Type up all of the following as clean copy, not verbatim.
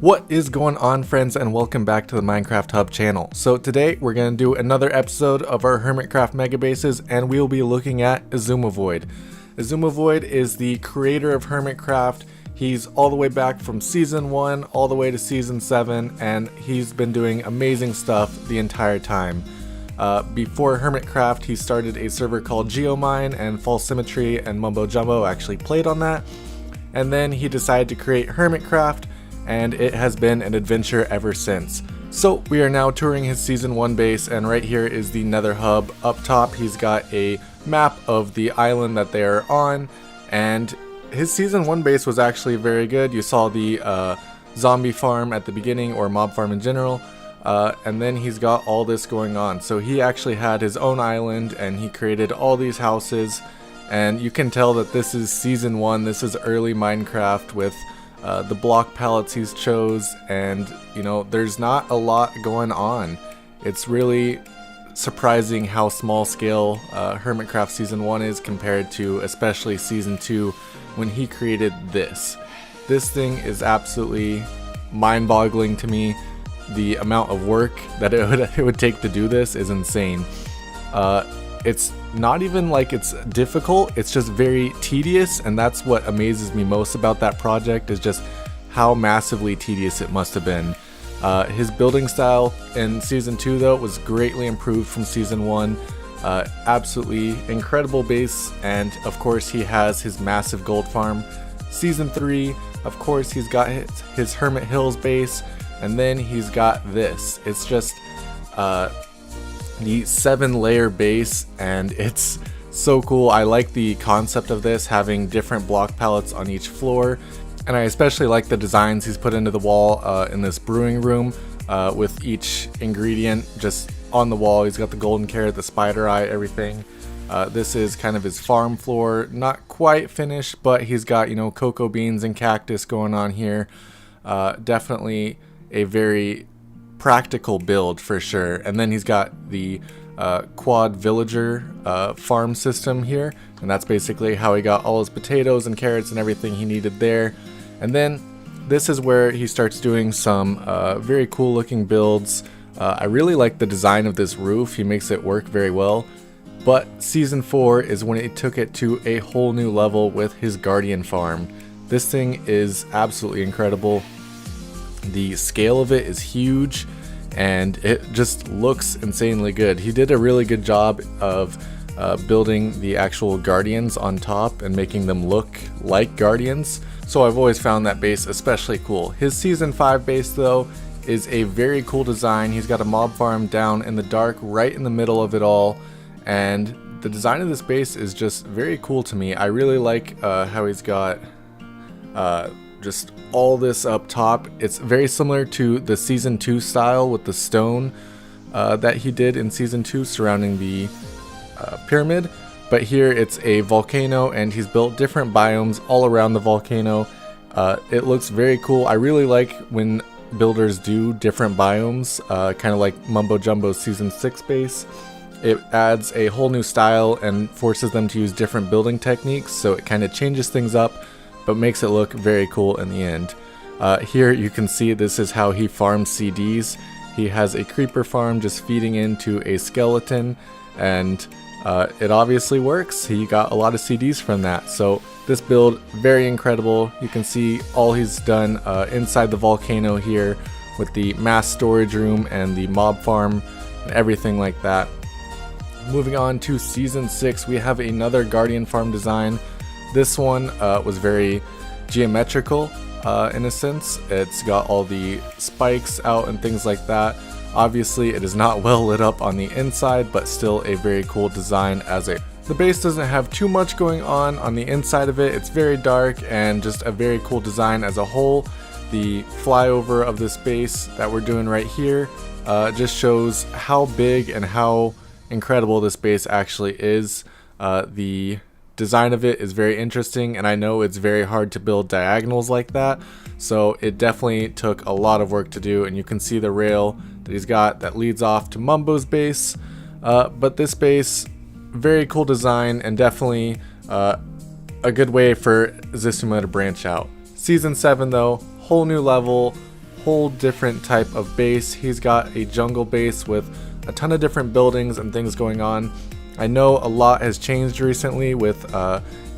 What is going on, friends, and welcome back to the Minecraft Hub channel. So today we're going to do another episode of our Hermitcraft mega bases, and we'll be looking at Xisumas. Xisumas is the creator of Hermitcraft. He's all the way back from season 1 all the way to season 7, and he's been doing amazing stuff the entire time. Before Hermitcraft, he started a server called Geomine, and False Symmetry and Mumbo Jumbo actually played on that. And then he decided to create Hermitcraft, and it has been an adventure ever since. So we are now touring his season 1 base, and right here is the Nether hub. Up top he's got a map of the island that they are on, and his season 1 base was actually very good. You saw the zombie farm at the beginning, or mob farm in general, and then he's got all this going on. So he actually had his own island, and he created all these houses, and you can tell that this is season 1. This is early Minecraft with the block palettes he's chose, and you know, there's not a lot going on. It's really surprising how small scale Hermitcraft season 1 is compared to especially season 2 when he created this. This thing is absolutely mind-boggling to me. The amount of work that it would take to do this is insane. It's not even like it's difficult, it's just very tedious, and that's what amazes me most about that project, is just how massively tedious it must have been. His building style in season 2 though was greatly improved from season 1. Absolutely incredible base, and of course he has his massive gold farm. Season 3, of course, he's got his Hermit Hills base, and then he's got this. It's just the 7-layer base, and it's so cool. I like the concept of this, having different block palettes on each floor, and I especially like the designs he's put into the wall in this brewing room, with each ingredient just on the wall. He's got the golden carrot, the spider eye, everything. This is kind of his farm floor, not quite finished, but he's got, you know, cocoa beans and cactus going on here. Definitely a very practical build for sure. And then he's got the quad villager farm system here, and that's basically how he got all his potatoes and carrots and everything he needed there. And then this is where he starts doing some very cool looking builds. I really like the design of this roof. He makes it work very well. But season 4 is when he took it to a whole new level with his guardian farm. This thing is absolutely incredible. The scale of it is huge, and it just looks insanely good. He did a really good job of building the actual guardians on top and making them look like guardians. So I've always found that base especially cool. His season 5 base though is a very cool design. He's got a mob farm down in the dark, right in the middle of it all, and the design of this base is just very cool to me. I really like how he's got just all this up top. It's very similar to the season 2 style with the stone that he did in season 2 surrounding the pyramid, but here it's a volcano, and he's built different biomes all around the volcano. It looks very cool. I really like when builders do different biomes, kind of like Mumbo Jumbo's season 6 base. It adds a whole new style and forces them to use different building techniques, so it kind of changes things up, but makes it look very cool in the end. Here you can see this is how he farms CDs. He has a creeper farm just feeding into a skeleton, and it obviously works. He got a lot of CDs from that. So this build, very incredible. You can see all he's done inside the volcano here with the mass storage room and the mob farm and everything like that. Moving on to season 6, we have another guardian farm design. This one was very geometrical in a sense. It's got all the spikes out and things like that. Obviously it is not well lit up on the inside, but still a very cool design as a... The base doesn't have too much going on the inside of it. It's very dark and just a very cool design as a whole. The flyover of this base that we're doing right here just shows how big and how incredible this base actually is. The design of it is very interesting, and I know it's very hard to build diagonals like that, so it definitely took a lot of work to do. And you can see the rail that he's got that leads off to Mumbo's base, but this base, very cool design, and definitely a good way for Xisumas to branch out. Season 7 though, whole new level, whole different type of base. He's got a jungle base with a ton of different buildings and things going on. I know a lot has changed recently with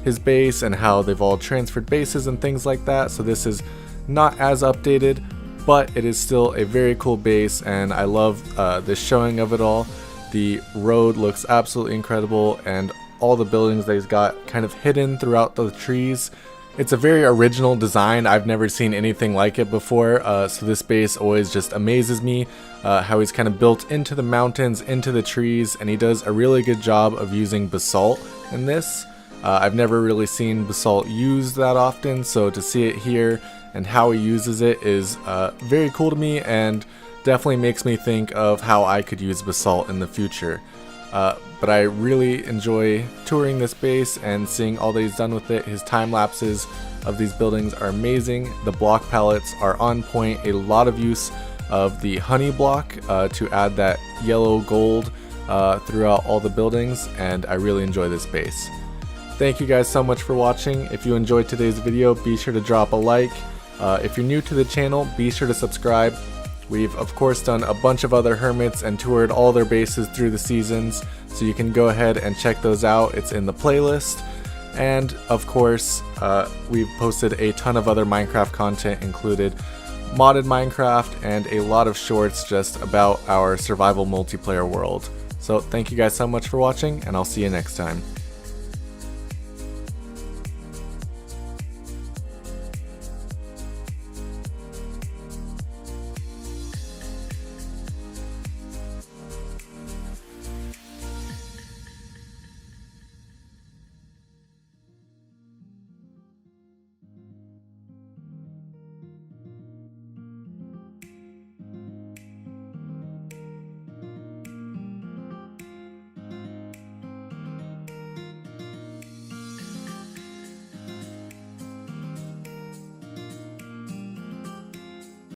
his base and how they've all transferred bases and things like that, so this is not as updated, but it is still a very cool base, and I love the showing of it all. The road looks absolutely incredible, and all the buildings that he's got kind of hidden throughout the trees. It's a very original design. I've never seen anything like it before, so this base always just amazes me, how he's kind of built into the mountains, into the trees, and he does a really good job of using basalt in this. I've never really seen basalt used that often, so to see it here and how he uses it is very cool to me, and definitely makes me think of how I could use basalt in the future. But I really enjoy touring this base and seeing all that he's done with it. His time lapses of these buildings are amazing. The block palettes are on point. A lot of use of the honey block to add that yellow gold throughout all the buildings, and I really enjoy this base. Thank you guys so much for watching. If you enjoyed today's video, be sure to drop a like. If you're new to the channel, be sure to subscribe. We've of course done a bunch of other hermits and toured all their bases through the seasons, so you can go ahead and check those out. It's in the playlist. And of course, we've posted a ton of other Minecraft content, included modded Minecraft and a lot of shorts just about our survival multiplayer world. So thank you guys so much for watching, and I'll see you next time.